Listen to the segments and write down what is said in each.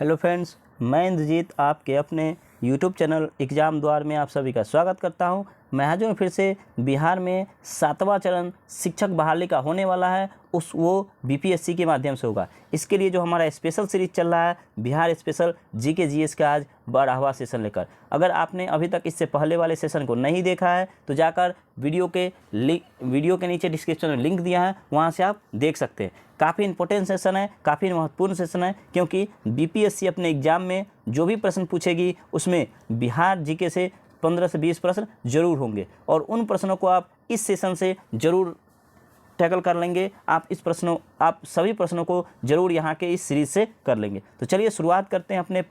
Hello friends, मैं इंद्रजीत आपके अपने यूट्यूब चैनल एग्ज़ाम द्वार में आप सभी का स्वागत करता हूं। मैं हाजिर हूं फिर से। बिहार में 7वां चरण शिक्षक बहाली का होने वाला है, वो बीपीएससी के माध्यम से होगा। इसके लिए जो हमारा स्पेशल सीरीज़ चल रहा है बिहार स्पेशल जीके जीएस का आज 12वां सेशन लेकर, अगर आपने अभी तक इससे पहले वाले सेशन को नहीं देखा है तो जाकर वीडियो के नीचे डिस्क्रिप्शन में लिंक दिया है, वहाँ से आप देख सकते हैं। काफ़ी इंपॉर्टेंट सेशन है, काफ़ी महत्वपूर्ण सेशन है, क्योंकि बीपीएससी अपने एग्जाम में जो भी प्रश्न पूछेगी उसमें बिहार जीके से 15 से 20 प्रश्न जरूर होंगे और उन प्रश्नों को आप इस सेशन से जरूर टैकल कर लेंगे। आप सभी प्रश्नों को जरूर यहाँ के इस सीरीज से कर लेंगे। तो चलिए शुरुआत करते हैं अपने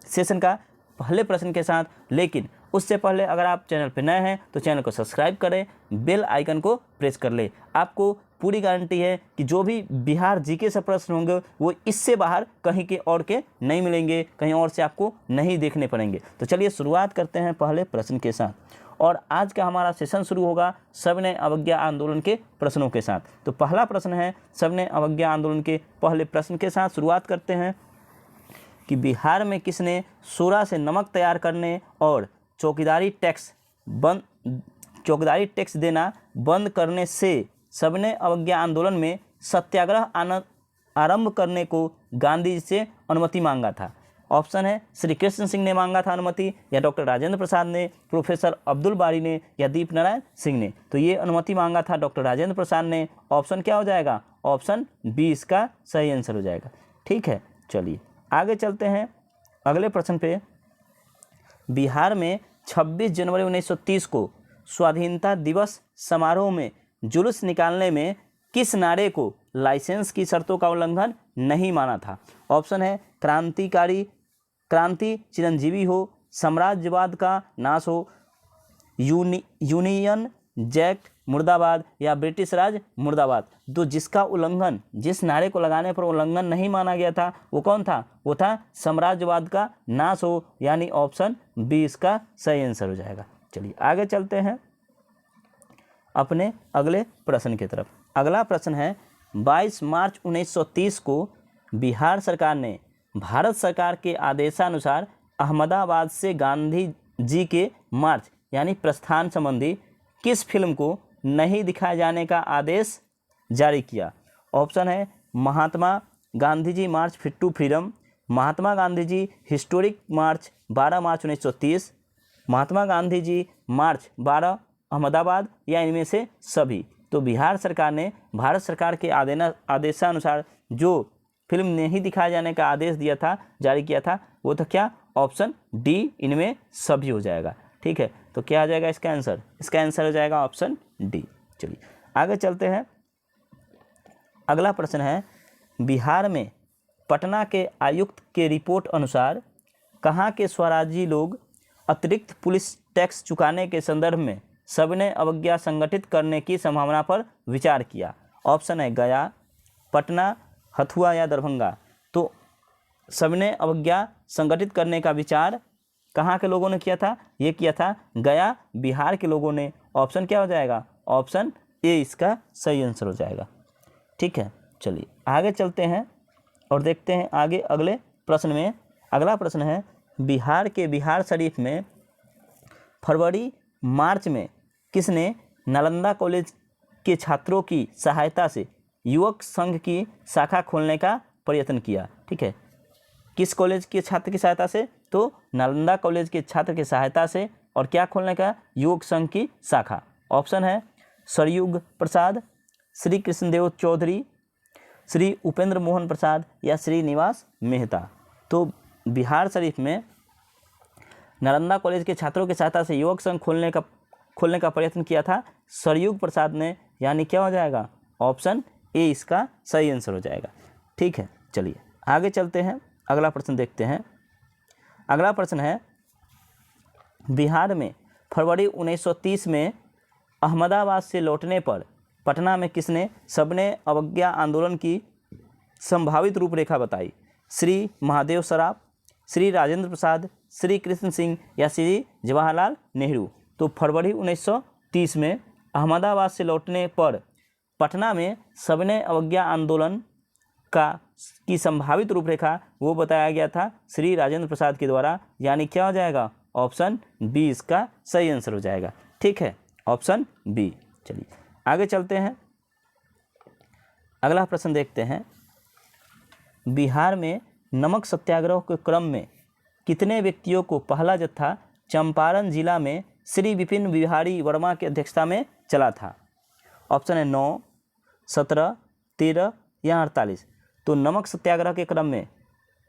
सेशन का पहले प्रश्न के साथ। लेकिन उससे पहले अगर आप चैनल पर नए हैं तो चैनल को सब्सक्राइब करें, बेल आइकन को प्रेस कर ले। आपको पूरी गारंटी है कि जो भी बिहार जीके से प्रश्न होंगे वो इससे बाहर कहीं के और के नहीं मिलेंगे, कहीं और से आपको नहीं देखने पड़ेंगे। तो चलिए शुरुआत करते हैं पहले प्रश्न के साथ और आज का हमारा सेशन शुरू होगा सविनय अवज्ञा आंदोलन के प्रश्नों के साथ। तो पहला प्रश्न है सविनय अवज्ञा आंदोलन के पहले प्रश्न के साथ शुरुआत करते हैं कि बिहार में किसने सोडा से नमक तैयार करने और चौकीदारी टैक्स देना बंद करने से सविनय अवज्ञा आंदोलन में सत्याग्रह आरंभ करने को गांधी जी से अनुमति मांगा था? ऑप्शन है श्री कृष्ण सिंह ने मांगा था अनुमति, या डॉक्टर राजेंद्र प्रसाद ने, प्रोफेसर अब्दुल बारी ने, या दीप नारायण सिंह ने। तो ये अनुमति मांगा था डॉक्टर राजेंद्र प्रसाद ने। ऑप्शन क्या हो जाएगा? ऑप्शन बी इसका सही आंसर हो जाएगा। ठीक है, चलिए आगे चलते हैं अगले प्रश्न पे। बिहार में 26 जनवरी 1930 को स्वाधीनता दिवस समारोह में जुलूस निकालने में किस नारे को लाइसेंस की शर्तों का उल्लंघन नहीं माना था? ऑप्शन है क्रांति चिरंजीवी हो, साम्राज्यवाद का नाश हो, यूनियन जैक मुर्दाबाद, या ब्रिटिश राज मुर्दाबाद। तो जिस नारे को लगाने पर उल्लंघन नहीं माना गया था वो कौन था? वो था साम्राज्यवाद का नाश हो, यानी ऑप्शन बी इसका सही आंसर हो जाएगा। चलिए आगे चलते हैं अपने अगले प्रश्न की तरफ। अगला प्रश्न है 22 मार्च 1930 को बिहार सरकार ने भारत सरकार के आदेशानुसार अहमदाबाद से गांधी जी के मार्च यानी प्रस्थान संबंधी किस फिल्म को नहीं दिखाए जाने का आदेश जारी किया? ऑप्शन है Mahatma Gandhi ji march fit to freedom, Mahatma Gandhi ji historic march 12 March 1930, Mahatma Gandhi ji march 12 Ahmedabad, या इनमें से सभी। तो बिहार सरकार ने भारत सरकार के आदेशानुसार जो फिल्म नहीं दिखाए जाने का आदेश दिया था, जारी किया था, वो था क्या? ऑप्शन डी, इनमें सभी हो जाएगा। ठीक है, तो क्या आ जाएगा इसका आंसर? इसका आंसर हो जाएगा ऑप्शन डी। चलिए आगे चलते हैं। अगला प्रश्न है बिहार में पटना के आयुक्त के रिपोर्ट अनुसार कहाँ के स्वराज्यी लोग अतिरिक्त पुलिस टैक्स चुकाने के संदर्भ में सविनय अवज्ञा संगठित करने की संभावना पर विचार किया? ऑप्शन है गया, पटना, हथुआ, या दरभंगा। तो सविनय अवज्ञा संगठित करने का विचार कहाँ के लोगों ने किया था? ये किया था गया, बिहार के लोगों ने। ऑप्शन क्या हो जाएगा? ऑप्शन ए इसका सही आंसर हो जाएगा। ठीक है, चलिए आगे चलते हैं और देखते हैं आगे अगले प्रश्न में। अगला प्रश्न है बिहार के बिहार शरीफ में फरवरी मार्च में किसने नालंदा कॉलेज के छात्रों की सहायता से युवक संघ की शाखा खोलने का प्रयत्न किया? ठीक है, किस कॉलेज के छात्र की सहायता से? तो नालंदा कॉलेज के छात्र की सहायता से। और क्या खोलने का? युवक संघ की शाखा। ऑप्शन है सरयुग प्रसाद, श्री कृष्णदेव चौधरी, श्री उपेंद्र मोहन प्रसाद, या श्रीनिवास मेहता। तो बिहार शरीफ में नालंदा कॉलेज के छात्रों की सहायता से युवक संघ खोलने का प्रयत्न किया था सरयुग प्रसाद ने, यानी क्या हो जाएगा? ऑप्शन ए इसका सही आंसर हो जाएगा। ठीक है, चलिए आगे चलते हैं, अगला प्रश्न देखते हैं। अगला प्रश्न है बिहार में फरवरी 1930 में अहमदाबाद से लौटने पर पटना में किसने सविनय अवज्ञा आंदोलन की संभावित रूपरेखा बताई? श्री महादेव सराफ, श्री राजेंद्र प्रसाद, श्री कृष्ण सिंह, या श्री जवाहरलाल नेहरू। तो फरवरी 1930 में अहमदाबाद से लौटने पर पटना में सविनय अवज्ञा आंदोलन का की संभावित रूपरेखा वो बताया गया था श्री राजेंद्र प्रसाद के द्वारा, यानी क्या हो जाएगा, ऑप्शन बी इसका सही आंसर हो जाएगा। ठीक है, ऑप्शन बी। चलिए आगे चलते हैं, अगला प्रश्न देखते हैं। बिहार में नमक सत्याग्रह के क्रम में कितने व्यक्तियों को पहला जत्था चंपारण जिला में श्री विपिन बिहारी वर्मा की अध्यक्षता में चला था? ऑप्शन है 9, 17, 13 या 48। तो नमक सत्याग्रह के क्रम में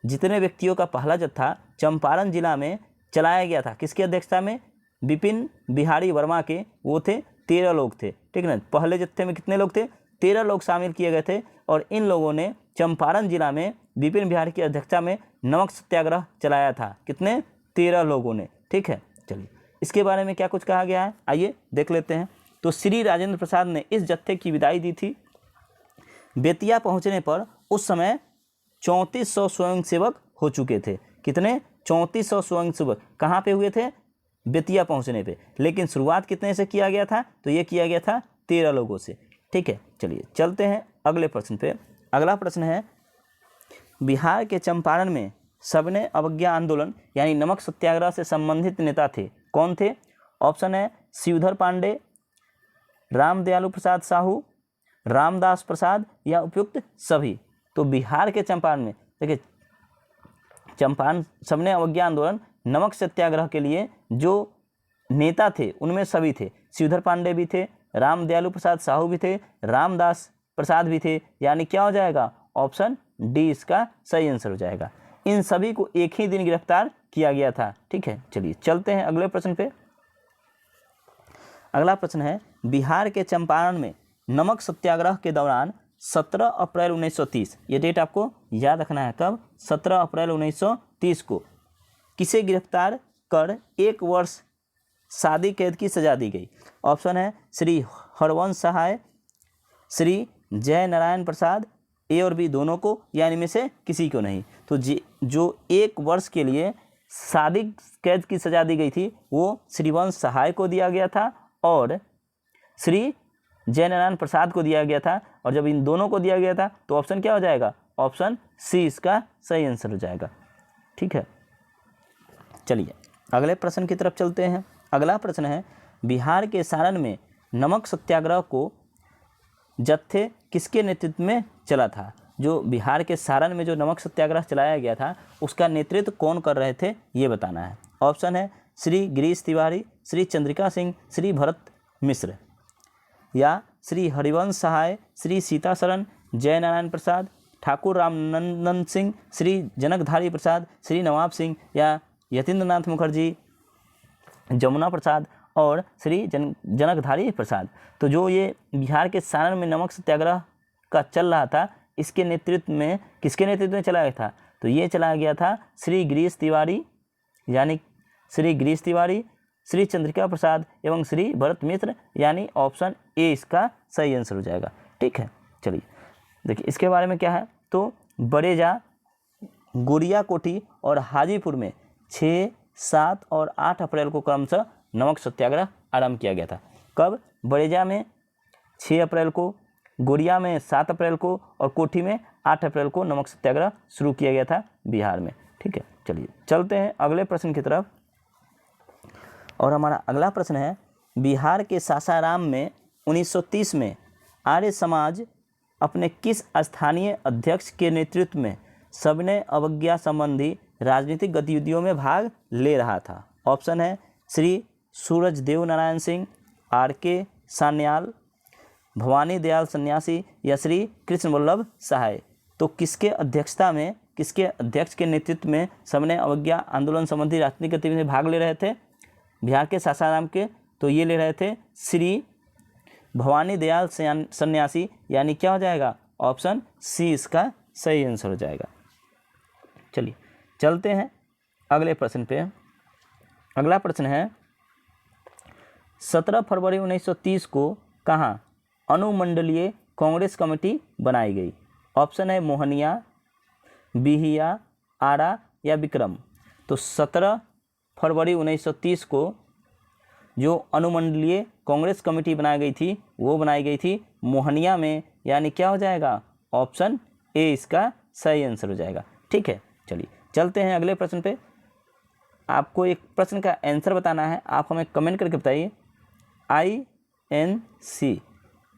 जितने व्यक्तियों का पहला जत्था चंपारण जिला में चलाया गया था, किसकी अध्यक्षता में, विपिन बिहारी वर्मा के, वो थे 13 लोग थे। ठीक है ना, पहले जत्थे में कितने लोग थे, 13 लोग शामिल किए गए थे और इन लोगों ने चंपारण जिला में विपिन बिहारी की अध्यक्षता में नमक सत्याग्रह चलाया था। कितने, 13 लोगों ने। ठीक है, चलिए इसके बारे में क्या कुछ कहा गया है, आइए देख लेते हैं। तो श्री राजेंद्र प्रसाद ने इस जत्थे की विदाई दी थी। बेतिया पहुंचने पर उस समय 3400 स्वयंसेवक हो चुके थे। कितने, 3400 स्वयंसेवक कहाँ पे हुए थे, बेतिया पहुंचने पे। लेकिन शुरुआत कितने से किया गया था, तो ये किया गया था 13 लोगों से। ठीक है, चलिए चलते हैं अगले प्रश्न पे। अगला प्रश्न है, बिहार के चंपारण में सबने अवज्ञा आंदोलन यानी नमक सत्याग्रह से संबंधित नेता थे, कौन थे? ऑप्शन है शिवधर पांडे, रामदयालु प्रसाद साहू, रामदास प्रसाद या उपयुक्त सभी। तो बिहार के चंपारण में देखिए, चंपारण सबने अवज्ञा आंदोलन नमक सत्याग्रह के लिए जो नेता थे उनमें सभी थे। शिवधर पांडे भी थे, रामदयालु प्रसाद साहू भी थे, रामदास प्रसाद भी थे, यानी क्या हो जाएगा, ऑप्शन डी इसका सही आंसर हो जाएगा। इन सभी को एक ही दिन गिरफ्तार किया गया था। ठीक है, चलिए चलते हैं अगले प्रश्न पे। अगला प्रश्न है, बिहार के चंपारण में नमक सत्याग्रह के दौरान 17 अप्रैल 1930, ये डेट आपको याद रखना है, कब, 17 अप्रैल 1930 को किसे गिरफ्तार कर 1 वर्ष सादी कैद की सजा दी गई? ऑप्शन है श्री हरवंश सहाय, श्री जय नारायण प्रसाद, ए और बी दोनों को, या इनमें से किसी को नहीं। तो जो 1 वर्ष के लिए सादी कैद की सजा दी गई थी वो श्रीवंश सहाय को दिया गया था और श्री जयनारायण प्रसाद को दिया गया था। और जब इन दोनों को दिया गया था तो ऑप्शन क्या हो जाएगा, ऑप्शन सी इसका सही आंसर हो जाएगा। ठीक है, चलिए अगले प्रश्न की तरफ चलते हैं। अगला प्रश्न है, बिहार के सारण में नमक सत्याग्रह को जत्थे किसके नेतृत्व में चला था? जो बिहार के सारण में जो नमक सत्याग्रह चलाया गया था उसका नेतृत्व कौन कर रहे थे, ये बताना है। ऑप्शन है श्री गिरीश तिवारी, श्री चंद्रिका सिंह, श्री भरत मिश्र, या श्री हरिवंश सहाय, श्री सीताशरण, जय नारायण प्रसाद, ठाकुर रामनंदन सिंह, श्री जनकधारी प्रसाद, श्री नवाब सिंह, या यतीन्द्रनाथ मुखर्जी, जमुना प्रसाद और श्री जनकधारी प्रसाद। तो जो ये बिहार के सारण में नमक सत्याग्रह का चल रहा था, इसके नेतृत्व में किसके नेतृत्व में चलाया था? तो ये चलाया गया था श्री गिरीश तिवारी, यानी श्री गिरीश तिवारी, श्री चंद्रिका प्रसाद एवं श्री भरत मिश्र, यानी ऑप्शन ए इसका सही आंसर हो जाएगा। ठीक है, चलिए देखिए इसके बारे में क्या है। तो बड़ेजा, गोरिया कोठी और हाजीपुर में 6, 7 और 8 अप्रैल को क्रमशः नमक सत्याग्रह आरंभ किया गया था। कब? बड़ेजा में 6 अप्रैल को, गोरिया में 7 अप्रैल को और कोठी में 8 अप्रैल को नमक सत्याग्रह शुरू किया गया था बिहार में। ठीक है, चलिए चलते हैं अगले प्रश्न की तरफ। और हमारा अगला प्रश्न है, बिहार के सासाराम में 1930 में आर्य समाज अपने किस स्थानीय अध्यक्ष के नेतृत्व में सबने अवज्ञा संबंधी राजनीतिक गतिविधियों में भाग ले रहा था? ऑप्शन है श्री सूरजदेव नारायण सिंह, R.K. सान्याल, भवानी दयाल सन्यासी, या श्री कृष्ण वल्लभ सहाय। तो किसके अध्यक्षता में, किसके अध्यक्ष के नेतृत्व में सबने अवज्ञा आंदोलन संबंधी राजनीतिक गतिविधि में भाग ले रहे थे बिहार के सासाराम के? तो ये ले रहे थे श्री भवानी दयाल सन्यासी, यानी क्या हो जाएगा, ऑप्शन सी इसका सही आंसर हो जाएगा। चलिए चलते हैं अगले प्रश्न पे। अगला प्रश्न है, 17 फरवरी 1930 को कहाँ अनुमंडलीय कांग्रेस कमेटी बनाई गई? ऑप्शन है मोहनिया, बिहिया, आरा या विक्रम। तो 17 फरवरी 1930 को जो अनुमंडलीय कांग्रेस कमेटी बनाई गई थी वो बनाई गई थी मोहनिया में, यानी क्या हो जाएगा, ऑप्शन ए इसका सही आंसर हो जाएगा। ठीक है, चलिए चलते हैं अगले प्रश्न पे। आपको एक प्रश्न का आंसर बताना है, आप हमें कमेंट करके बताइए।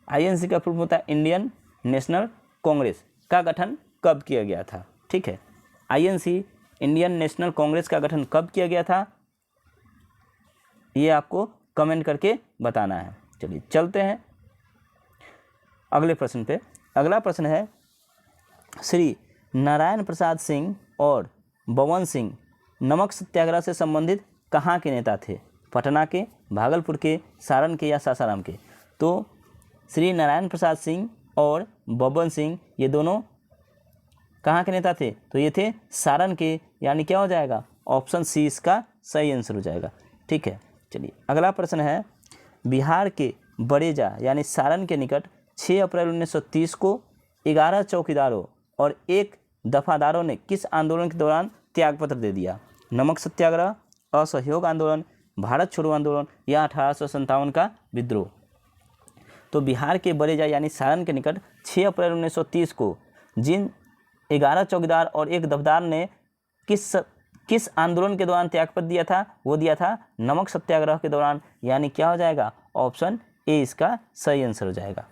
INC का फुल होता है इंडियन नेशनल कांग्रेस का गठन कब किया गया था? ठीक है, INC इंडियन नेशनल कांग्रेस का गठन कब किया गया था, ये आपको कमेंट करके बताना है। चलिए चलते हैं अगले प्रश्न पे। अगला प्रश्न है, श्री नारायण प्रसाद सिंह और बवन सिंह नमक सत्याग्रह से संबंधित कहाँ के नेता थे? पटना के, भागलपुर के, सारण के या सासाराम के? तो श्री नारायण प्रसाद सिंह और बवन सिंह ये दोनों कहाँ के नेता थे? तो ये थे सारण के, यानी क्या हो जाएगा? ऑप्शन सी इसका सही आंसर हो जाएगा। ठीक है, चलिए अगला प्रश्न है, बिहार के बड़ेजा यानी सारण के निकट 6 अप्रैल 1930 को 11 चौकीदारों और 1 दफादारों ने किस आंदोलन के दौरान त्यागपत्र दे दिया? नमक सत्याग्रह, असहयोग आंदोलन, भारत छोड़ो आंदोलन या 1857 का विद्रोह? तो बिहार के बड़ेजा यानी सारण के निकट 6 अप्रैल 1930 को जिन 11 चौकीदार और 1 दफादार ने किस आंदोलन के दौरान त्यागपत्र दिया था? वो दिया था नमक सत्याग्रह के दौरान, यानी क्या हो जाएगा? ऑप्शन ए इसका सही आंसर हो जाएगा।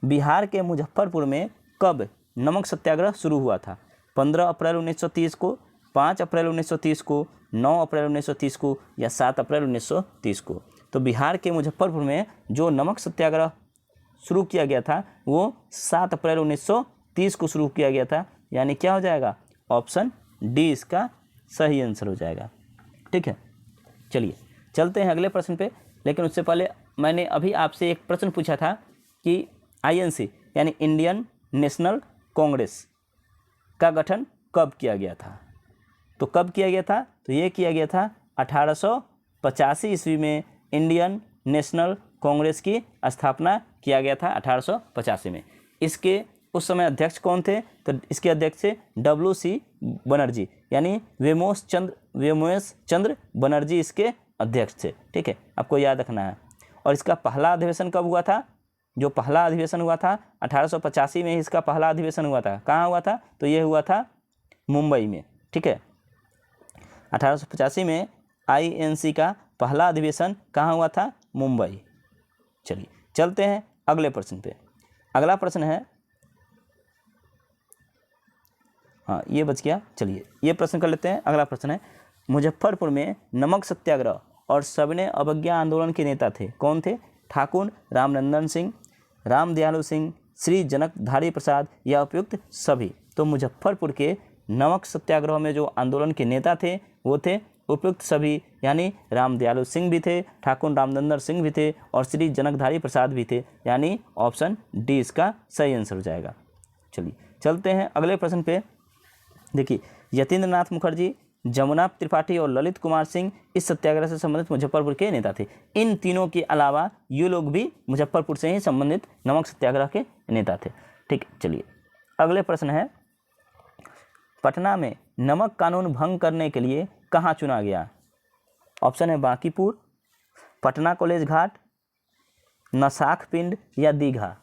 बिहार के मुजफ्फरपुर में कब नमक सत्याग्रह शुरू हुआ था? 15 अप्रैल 1930 को, 5 अप्रैल 1930 को, 9 अप्रैल 1930 को या 7 अप्रैल 1930 को? तो बिहार के मुजफ्फरपुर में जो नमक सत्याग्रह शुरू किया गया था वो 7 अप्रैल 1930 को शुरू किया गया था, यानी क्या हो जाएगा? ऑप्शन डी इसका सही आंसर हो जाएगा। ठीक है, चलिए चलते हैं अगले प्रश्न पे। लेकिन उससे पहले मैंने अभी आपसे एक प्रश्न पूछा था कि INC यानी इंडियन नेशनल कांग्रेस का गठन कब किया गया था? तो कब किया गया था? तो ये किया गया था 1885 ईस्वी में इंडियन नेशनल कांग्रेस की स्थापना किया गया था 1885 में। इसके उस समय अध्यक्ष कौन थे? तो इसके अध्यक्ष थे WC बनर्जी, यानी वेमोस चंद्र बनर्जी इसके अध्यक्ष थे। ठीक है, आपको याद रखना है। और इसका पहला अधिवेशन कब हुआ था? जो पहला अधिवेशन हुआ था 1885 में ही इसका पहला अधिवेशन हुआ था। कहाँ हुआ था? तो ये हुआ था मुंबई में। ठीक है, 1885 में INC का पहला अधिवेशन कहाँ हुआ था? मुंबई। चलिए चलते हैं अगले प्रश्न पे। अगला प्रश्न है, हाँ ये बच गया, चलिए ये प्रश्न कर लेते हैं। अगला प्रश्न है, मुजफ्फरपुर में नमक सत्याग्रह और सविनय अवज्ञा आंदोलन के नेता थे, कौन थे? ठाकुर रामनंदन सिंह, रामदयालु सिंह, श्री जनकधारी प्रसाद या उपयुक्त सभी? तो मुजफ्फरपुर के नमक सत्याग्रह में जो आंदोलन के नेता थे वो थे उपयुक्त सभी, यानी रामदयालु सिंह भी थे, ठाकुर रामनंदन सिंह भी थे और श्री जनकधारी प्रसाद भी थे, यानी ऑप्शन डी इसका सही आंसर हो जाएगा। चलिए चलते हैं अगले प्रश्न पे। देखिए, यतीन्द्र नाथ मुखर्जी, जमुना त्रिपाठी और ललित कुमार सिंह इस सत्याग्रह से संबंधित मुजफ्फरपुर के नेता थे। इन तीनों के अलावा ये लोग भी मुजफ्फरपुर से ही संबंधित नमक सत्याग्रह के नेता थे। ठीक, चलिए अगले प्रश्न है, पटना में नमक कानून भंग करने के लिए कहाँ चुना गया? ऑप्शन है बांकीपुर, पटना कॉलेज घाट, नसाख पिंड या दीघा?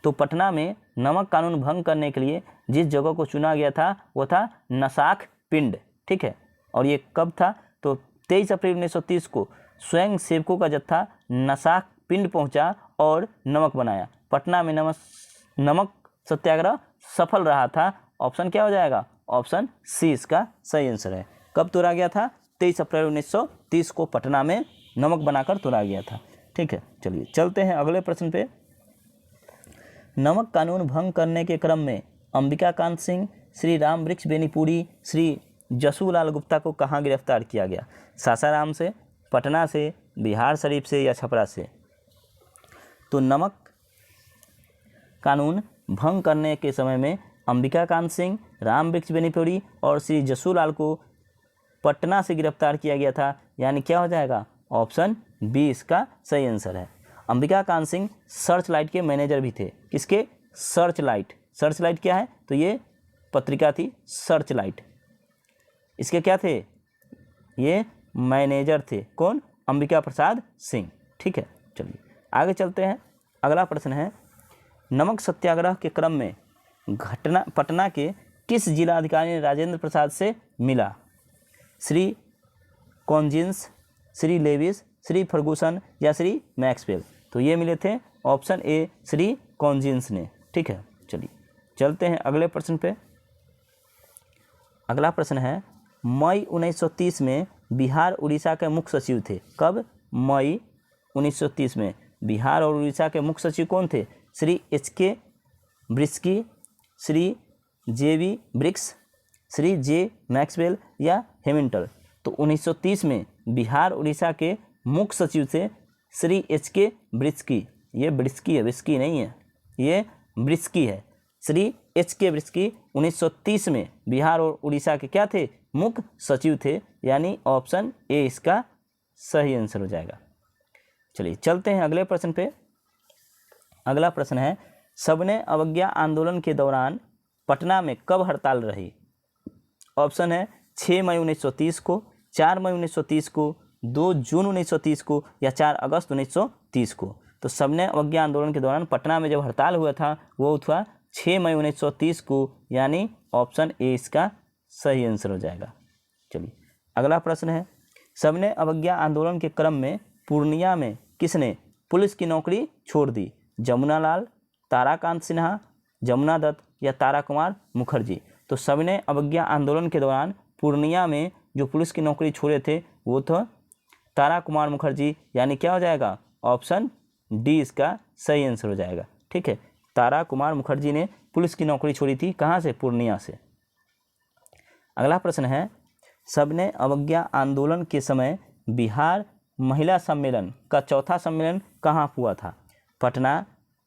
तो पटना में नमक कानून भंग करने के लिए जिस जगह को चुना गया था वो था नसाख पिंड। ठीक है, और ये कब था? तो 23 अप्रैल 1930 को स्वयं सेवकों का जत्था नसाख पिंड पहुंचा और नमक बनाया। पटना में नमक सत्याग्रह सफल रहा था। ऑप्शन क्या हो जाएगा? ऑप्शन सी इसका सही आंसर है। कब तोड़ा गया था? 23 अप्रैल 1930 को पटना में नमक बनाकर तोड़ा गया था। ठीक है, चलिए चलते हैं अगले प्रश्न पे। नमक कानून भंग करने के क्रम में अंबिकाकांत सिंह, श्री राम वृक्ष बेनीपुरी, श्री जसूलाल गुप्ता को कहाँ गिरफ्तार किया गया? सासाराम से, पटना से, बिहार शरीफ से या छपरा से? तो नमक कानून भंग करने के समय में अंबिकाकांत सिंह, राम वृक्ष बेनीपुरी और श्री जसूलाल को पटना से गिरफ्तार किया गया था, यानी क्या हो जाएगा? ऑप्शन बी इसका सही आंसर है। अंबिकाकांत सिंह सर्च लाइट के मैनेजर भी थे। किसके? Search light. सर्च लाइट क्या है? तो ये पत्रिका थी सर्च लाइट, इसके क्या थे? ये मैनेजर थे। कौन? अंबिका प्रसाद सिंह। ठीक है, चलिए आगे चलते हैं। अगला प्रश्न है, नमक सत्याग्रह के क्रम में पटना के किस जिलाधिकारी ने राजेंद्र प्रसाद से मिला? श्री कॉन्जिंस, श्री लेविस, श्री फर्गूसन या श्री मैक्सवेल? तो ये मिले थे ऑप्शन ए श्री कॉन्जिंस ने। ठीक है, चलिए चलते हैं अगले प्रश्न पे। अगला प्रश्न है, मई 1930 में बिहार उड़ीसा के मुख्य सचिव थे। कब? मई 1930 में बिहार और उड़ीसा के मुख्य सचिव कौन थे? Shri H K. Brisky, Shri J V. Bricks, Shri J. Maxwell या हेमिल्टन? तो 1930 में बिहार उड़ीसा के मुख्य सचिव थे श्री एच.के. ब्रिस्की। ये ब्रिस्की है, ब्रिस्की नहीं है, ये ब्रिस्की है। श्री एच.के. ब्रिस्की 1930 में बिहार और उड़ीसा के क्या थे? मुख्य सचिव थे, यानी ऑप्शन ए इसका सही आंसर हो जाएगा। चलिए चलते हैं अगले प्रश्न पे। अगला प्रश्न है, सबने अवज्ञा आंदोलन के दौरान पटना में कब हड़ताल रही? ऑप्शन है 6 मई 1930 को, 4 मई 1930 को, 2 जून 1930 को या 4 अगस्त 1930 को? तो सबने अवज्ञा आंदोलन के दौरान पटना में जब हड़ताल हुआ था वो हुआ 6 मई 1930 को, यानी ऑप्शन ए इसका सही आंसर हो जाएगा। चलिए अगला प्रश्न है, सबने अवज्ञा आंदोलन के क्रम में पूर्णिया में किसने पुलिस की नौकरी छोड़ दी? जमुना लाल, ताराकांत सिन्हा, जमुना दत्त या तारा कुमार मुखर्जी? तो सबने अवज्ञा आंदोलन के दौरान पूर्णिया में जो पुलिस की नौकरी छोड़े थे वो था तारा कुमार मुखर्जी, यानी क्या हो जाएगा? ऑप्शन डी इसका सही आंसर हो जाएगा। ठीक है, तारा कुमार मुखर्जी ने पुलिस की नौकरी छोड़ी थी, कहाँ से? पूर्णिया से। अगला प्रश्न है, सबने अवज्ञा आंदोलन के समय बिहार महिला सम्मेलन का चौथा सम्मेलन कहाँ हुआ था? पटना,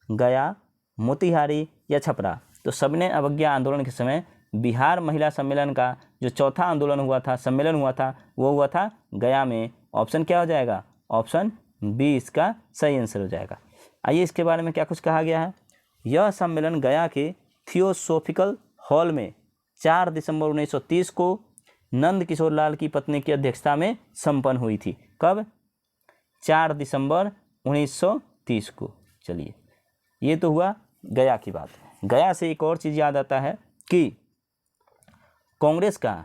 गया, मोतिहारी या छपरा? तो सबने अवज्ञा आंदोलन के समय बिहार महिला सम्मेलन का जो चौथा आंदोलन हुआ था, सम्मेलन हुआ था, वो हुआ था गया में। ऑप्शन क्या हो जाएगा? ऑप्शन बी इसका सही आंसर हो जाएगा। आइए इसके बारे में क्या कुछ कहा गया है। यह सम्मेलन गया के थियोसॉफिकल हॉल में 4 दिसंबर 1930 को नंद किशोर लाल की पत्नी की अध्यक्षता में संपन्न हुई थी। कब? 4 दिसंबर 1930 को। चलिए ये तो हुआ गया की बात। गया से एक और चीज़ याद आता है कि कांग्रेस का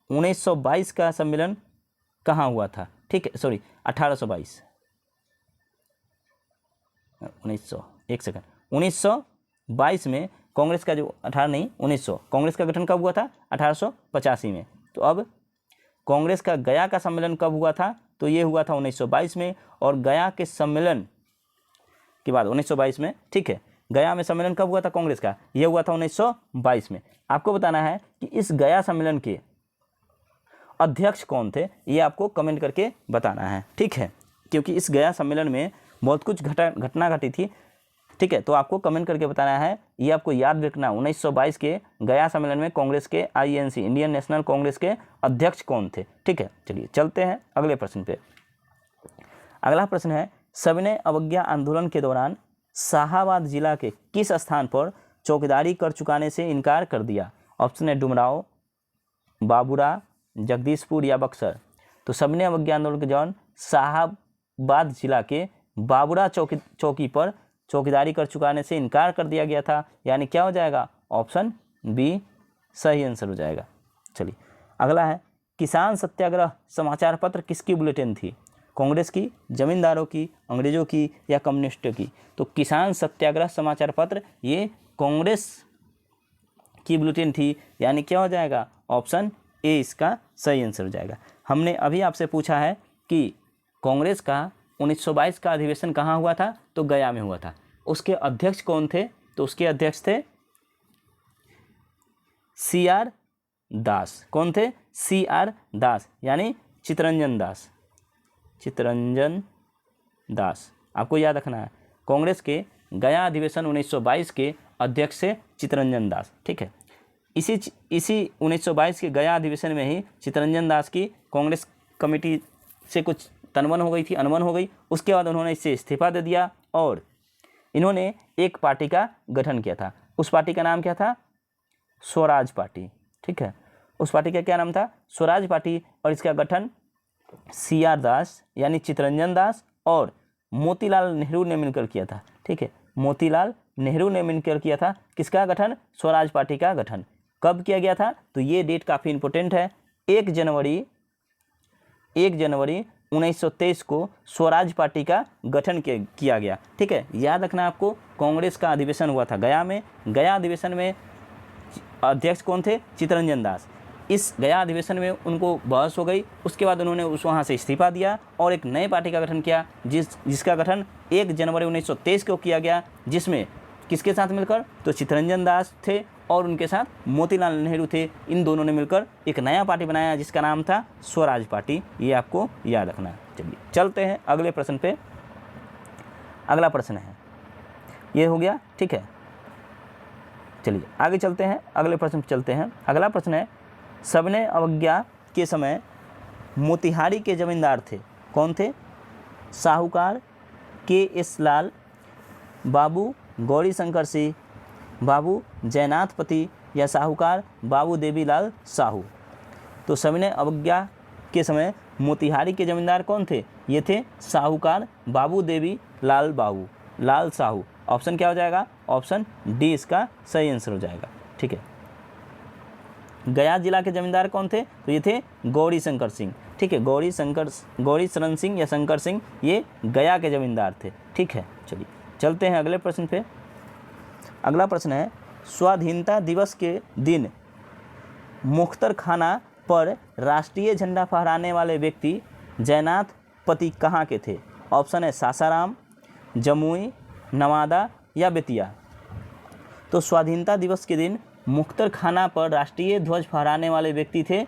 1922 का सम्मेलन कहाँ हुआ था? ठीक है, सॉरी 1822, 1922 में कांग्रेस का जो 1900 कांग्रेस का गठन कब हुआ था? 1885 में। तो अब कांग्रेस का गया का सम्मेलन कब हुआ था? तो ये हुआ था 1922 में, और गया के सम्मेलन के बाद 1922 में, ठीक है, गया में सम्मेलन कब हुआ था कांग्रेस का? ये हुआ था 1922 में। आपको बताना है कि इस गया सम्मेलन के अध्यक्ष कौन थे, ये आपको कमेंट करके बताना है। ठीक है, क्योंकि इस गया सम्मेलन में बहुत कुछ घटना घटी थी। ठीक है, तो आपको कमेंट करके बताना है, ये आपको याद रखना 1922 के गया सम्मेलन में कांग्रेस के INC इंडियन नेशनल कांग्रेस के अध्यक्ष कौन थे। ठीक है, चलिए चलते हैं अगले प्रश्न पे। अगला प्रश्न है, सबने अवज्ञा आंदोलन के दौरान शाहाबाद जिला के किस स्थान पर चौकीदारी कर चुकाने से इनकार कर दिया? ऑप्शन है डुमराव, बाबूरा, जगदीशपुर या बक्सर? तो सबने अवज्ञा आंदोलन के दौरान शाहाबाद जिला के बाबूरा चौकी पर चौकीदारी कर चुकाने से इनकार कर दिया गया था, यानी क्या हो जाएगा? ऑप्शन बी सही आंसर हो जाएगा। चलिए अगला है, किसान सत्याग्रह समाचार पत्र किसकी बुलेटिन थी? कांग्रेस की, जमींदारों की, अंग्रेजों की या कम्युनिस्टों की? तो किसान सत्याग्रह समाचार पत्र ये कांग्रेस की बुलेटिन थी, यानी क्या हो जाएगा? ऑप्शन ए इसका सही आंसर हो जाएगा। हमने अभी आपसे पूछा है कि कांग्रेस का 1922 का अधिवेशन कहाँ हुआ था? तो गया में हुआ था। उसके अध्यक्ष कौन थे? तो उसके अध्यक्ष थे CR दास। कौन थे? CR दास, यानी चित्तरंजन दास। चित्तरंजन दास आपको याद रखना है। कांग्रेस के गया अधिवेशन 1922 के अध्यक्ष से चित्तरंजन दास। ठीक है, इसी 1922 के गया अधिवेशन में ही चित्तरंजन दास की कांग्रेस कमेटी से कुछ अनबन हो गई। उसके बाद उन्होंने इससे इस्तीफा दे दिया और इन्होंने एक पार्टी का गठन किया था। उस पार्टी का नाम क्या था? स्वराज पार्टी। ठीक है, उस पार्टी का क्या नाम था? स्वराज पार्टी। और इसका गठन CR दास यानी चित्तरंजन दास और मोतीलाल नेहरू ने मिलकर किया था। ठीक है, मोतीलाल नेहरू ने मिलकर किया था किसका गठन? स्वराज पार्टी का गठन। कब किया गया था? तो ये डेट काफ़ी इंपॉर्टेंट है। 1 जनवरी 1923 को स्वराज पार्टी का गठन किया गया। ठीक है, याद रखना आपको, कांग्रेस का अधिवेशन हुआ था गया में। गया अधिवेशन में अध्यक्ष कौन थे? चित्तरंजन दास। इस गया अधिवेशन में उनको बहस हो गई, उसके बाद उन्होंने वहाँ से इस्तीफा दिया और एक नई पार्टी का गठन किया, जिसका गठन 1 जनवरी 1923 को किया गया, जिसमें किसके साथ मिलकर? तो चित्तरंजन दास थे और उनके साथ मोतीलाल नेहरू थे। इन दोनों ने मिलकर एक नया पार्टी बनाया जिसका नाम था स्वराज पार्टी। ये आपको याद रखना है। चलिए चलते हैं अगले प्रश्न पे। अगला प्रश्न है, ये हो गया। ठीक है, चलिए आगे चलते हैं, अगले प्रश्न पे चलते हैं। अगला प्रश्न है, सविनय अवज्ञा के समय मोतिहारी के जमींदार थे, कौन थे? साहूकार के.एस. लाल, बाबू गौरी शंकर सिंह, बाबू जयनाथपति या साहूकार बाबू देवीलाल साहू। तो सविनय अवज्ञा के समय मोतिहारी के जमींदार कौन थे? ये थे साहूकार बाबू देवी लाल साहू। ऑप्शन क्या हो जाएगा? ऑप्शन डी इसका सही आंसर हो जाएगा। ठीक है, गया जिला के जमींदार कौन थे? तो ये थे गौरी शंकर सिंह। ठीक है, गौरी शरण सिंह या शंकर सिंह, ये गया के जमींदार थे। ठीक है, चलिए चलते हैं अगले प्रश्न पे। अगला प्रश्न है, स्वाधीनता दिवस के दिन मुख्तर खाना पर राष्ट्रीय झंडा फहराने वाले व्यक्ति जयनाथपति कहाँ के थे? ऑप्शन है सासाराम, जमुई, नवादा या बेतिया। तो स्वाधीनता दिवस के दिन मुख्तर खाना पर राष्ट्रीय ध्वज फहराने वाले व्यक्ति थे,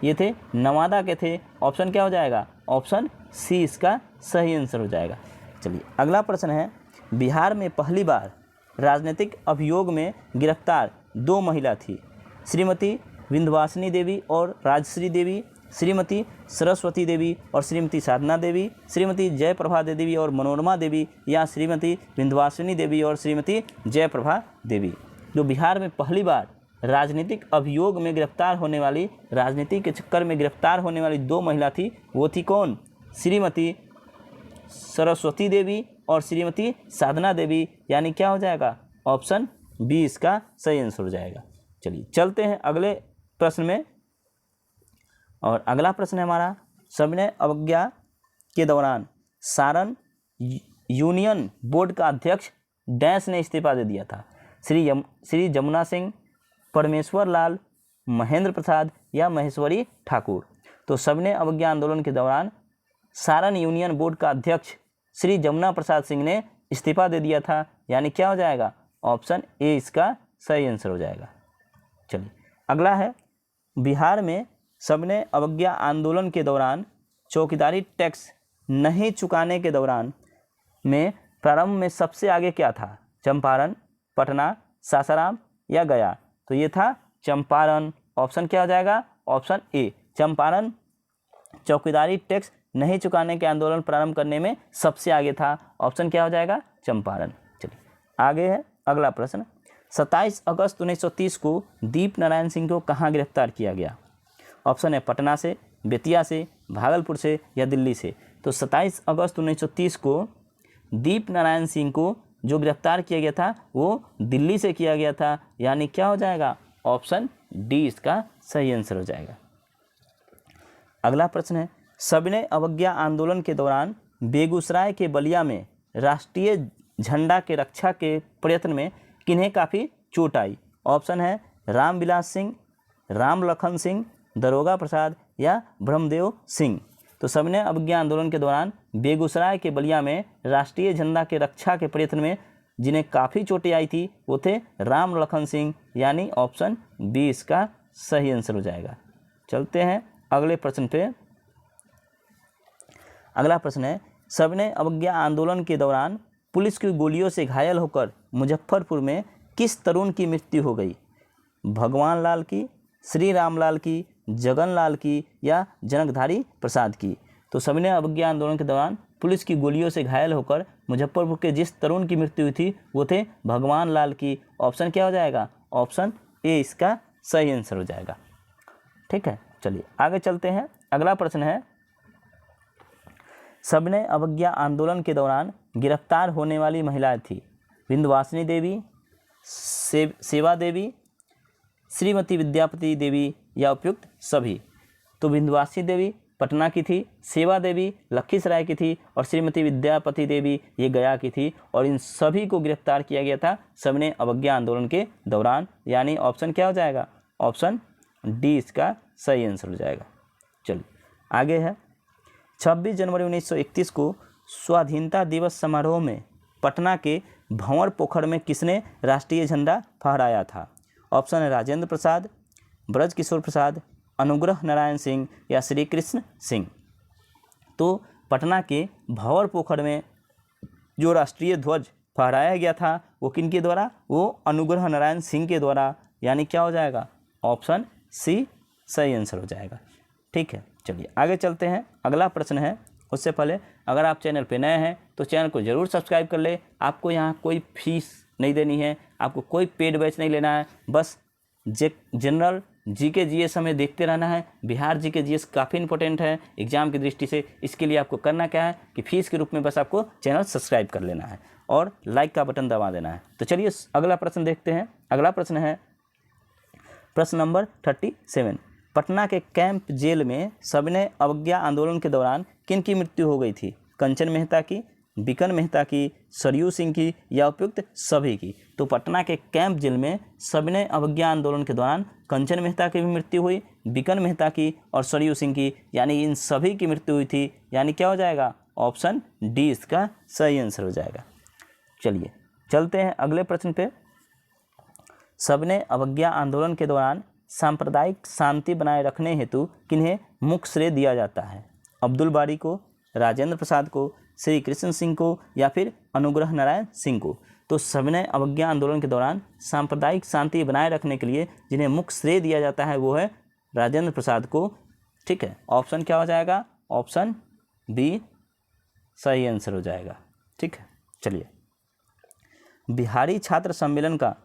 ये थे नवादा के थे। ऑप्शन क्या हो जाएगा? ऑप्शन सी इसका सही आंसर हो जाएगा। चलिए अगला प्रश्न है, बिहार में पहली बार राजनीतिक अभियोग में गिरफ्तार 2 महिला थी, श्रीमती विंध्यवासिनी देवी और राजश्री देवी, श्रीमती सरस्वती देवी और श्रीमती साधना देवी, श्रीमती जयप्रभा देवी और मनोरमा देवी, या श्रीमती विंध्यवासिनी देवी और श्रीमती जयप्रभा देवी। जो बिहार में पहली बार राजनीतिक अभियोग में गिरफ्तार होने वाली, राजनीति के चक्कर में गिरफ्तार होने वाली 2 महिला थी, वो थी कौन? श्रीमती सरस्वती देवी और श्रीमती साधना देवी, यानी क्या हो जाएगा? ऑप्शन बी इसका सही आंसर हो जाएगा। चलिए चलते हैं अगले प्रश्न में। और अगला प्रश्न है हमारा, सविनय अवज्ञा के दौरान सारण यूनियन बोर्ड का अध्यक्ष डैश ने इस्तीफा दे दिया था? श्री जमुना सिंह, परमेश्वर लाल, महेंद्र प्रसाद या महेश्वरी ठाकुर। तो सविनय अवज्ञा आंदोलन के दौरान सारण यूनियन बोर्ड का अध्यक्ष श्री जमुना प्रसाद सिंह ने इस्तीफा दे दिया था, यानी क्या हो जाएगा? ऑप्शन ए इसका सही आंसर हो जाएगा। चलिए अगला है, बिहार में सविनय अवज्ञा आंदोलन के दौरान चौकीदारी टैक्स नहीं चुकाने के दौरान में प्रारंभ में सबसे आगे क्या था? चंपारण, पटना, सासाराम या गया? तो ये था चंपारण। ऑप्शन क्या हो जाएगा? ऑप्शन ए चंपारण चौकीदारी टैक्स नहीं चुकाने के आंदोलन प्रारंभ करने में सबसे आगे था। ऑप्शन क्या हो जाएगा? चंपारण। चलिए आगे है अगला प्रश्न, 27 अगस्त 1930 को दीप नारायण सिंह को कहाँ गिरफ्तार किया गया? ऑप्शन है पटना से, बेतिया से, भागलपुर से या दिल्ली से। तो 27 अगस्त 1930 को दीप नारायण सिंह को जो गिरफ्तार किया गया था वो दिल्ली से किया गया था, यानी क्या हो जाएगा? ऑप्शन डी इसका सही आंसर हो जाएगा। अगला प्रश्न है, सविनय अवज्ञा आंदोलन के दौरान बेगूसराय के बलिया में राष्ट्रीय झंडा के रक्षा के प्रयत्न में किन्हें काफ़ी चोट आई? ऑप्शन है रामविलास सिंह, राम लखन सिंह, दरोगा प्रसाद या ब्रह्मदेव सिंह। तो सविनय अवज्ञा आंदोलन के दौरान बेगूसराय के बलिया में राष्ट्रीय झंडा के रक्षा के प्रयत्न में जिन्हें काफ़ी चोटें आई थी वो थे राम लखन सिंह, यानी ऑप्शन बी इसका सही आंसर हो जाएगा। चलते हैं अगले प्रश्न पे। अगला प्रश्न है, सविनय अवज्ञा आंदोलन के दौरान पुलिस की गोलियों से घायल होकर मुजफ्फरपुर में किस तरुण की मृत्यु हो गई? भगवान लाल की, श्री रामलाल की, जगन लाल की या जनकधारी प्रसाद की? तो सविनय अवज्ञा आंदोलन के दौरान पुलिस की गोलियों से घायल होकर मुजफ्फरपुर के जिस तरुण की मृत्यु हुई थी वो थे भगवान लाल की। ऑप्शन क्या हो जाएगा? ऑप्शन ए इसका सही आंसर हो जाएगा। ठीक है, चलिए आगे चलते हैं। अगला प्रश्न है, सविनय अवज्ञा आंदोलन के दौरान गिरफ्तार होने वाली महिलाएं थी विंध्यवासिनी देवी, सेवा देवी, श्रीमती विद्यापति देवी या उपयुक्त सभी। तो विंध्यवासिनी देवी पटना की थी, सेवा देवी लखीसराय की थी और श्रीमती विद्यापति देवी ये गया की थी। और इन सभी को गिरफ्तार किया गया था सविनय अवज्ञा आंदोलन के दौरान, यानी ऑप्शन क्या हो जाएगा, ऑप्शन डी इसका सही आंसर हो जाएगा। चलिए आगे है, 26 जनवरी 1931 को स्वाधीनता दिवस समारोह में पटना के भंवर पोखर में किसने राष्ट्रीय झंडा फहराया था? ऑप्शन है राजेंद्र प्रसाद, ब्रज किशोर प्रसाद, अनुग्रह नारायण सिंह या श्री कृष्ण सिंह। तो पटना के भंवर पोखर में जो राष्ट्रीय ध्वज फहराया गया था वो किन के द्वारा, वो अनुग्रह नारायण सिंह के द्वारा, यानी क्या हो जाएगा, ऑप्शन सी सही आंसर हो जाएगा। ठीक है, चलिए आगे चलते हैं। अगला प्रश्न है, उससे पहले अगर आप चैनल पे नए हैं तो चैनल को ज़रूर सब्सक्राइब कर ले। आपको यहाँ कोई फीस नहीं देनी है, आपको कोई पेड बैच नहीं लेना है, बस जनरल जीके जीएस हमें देखते रहना है। बिहार जीके जीएस काफ़ी इंपॉर्टेंट है एग्जाम की दृष्टि से। इसके लिए आपको करना क्या है कि फीस के रूप में बस आपको चैनल सब्सक्राइब कर लेना है और लाइक का बटन दबा देना है। तो चलिए अगला प्रश्न देखते हैं। अगला प्रश्न है प्रश्न नंबर 37। पटना के कैंप जेल में सविनय अवज्ञा आंदोलन के दौरान किन की मृत्यु हो गई थी? कंचन मेहता की, बिकन मेहता की, सरयू सिंह की या उपयुक्त सभी की? तो पटना के कैंप जेल में सविनय अवज्ञा आंदोलन के दौरान कंचन मेहता की भी मृत्यु हुई, बिकन मेहता की और सरयू सिंह की, यानी इन सभी की मृत्यु हुई थी। यानी क्या हो जाएगा, ऑप्शन डी इसका सही आंसर हो जाएगा। चलिए चलते हैं अगले प्रश्न पे। सविनय अवज्ञा आंदोलन के दौरान सांप्रदायिक शांति बनाए रखने हेतु किन्हें मुख्य श्रेय दिया जाता है? अब्दुल बारी को, राजेंद्र प्रसाद को, श्री कृष्ण सिंह को या फिर अनुग्रह नारायण सिंह को? तो सविनय अवज्ञा आंदोलन के दौरान सांप्रदायिक शांति बनाए रखने के लिए जिन्हें मुख्य श्रेय दिया जाता है वो है राजेंद्र प्रसाद को। ठीक है, ऑप्शन क्या हो जाएगा, ऑप्शन बी सही आंसर हो जाएगा। ठीक है, चलिए बिहारी छात्र सम्मेलन का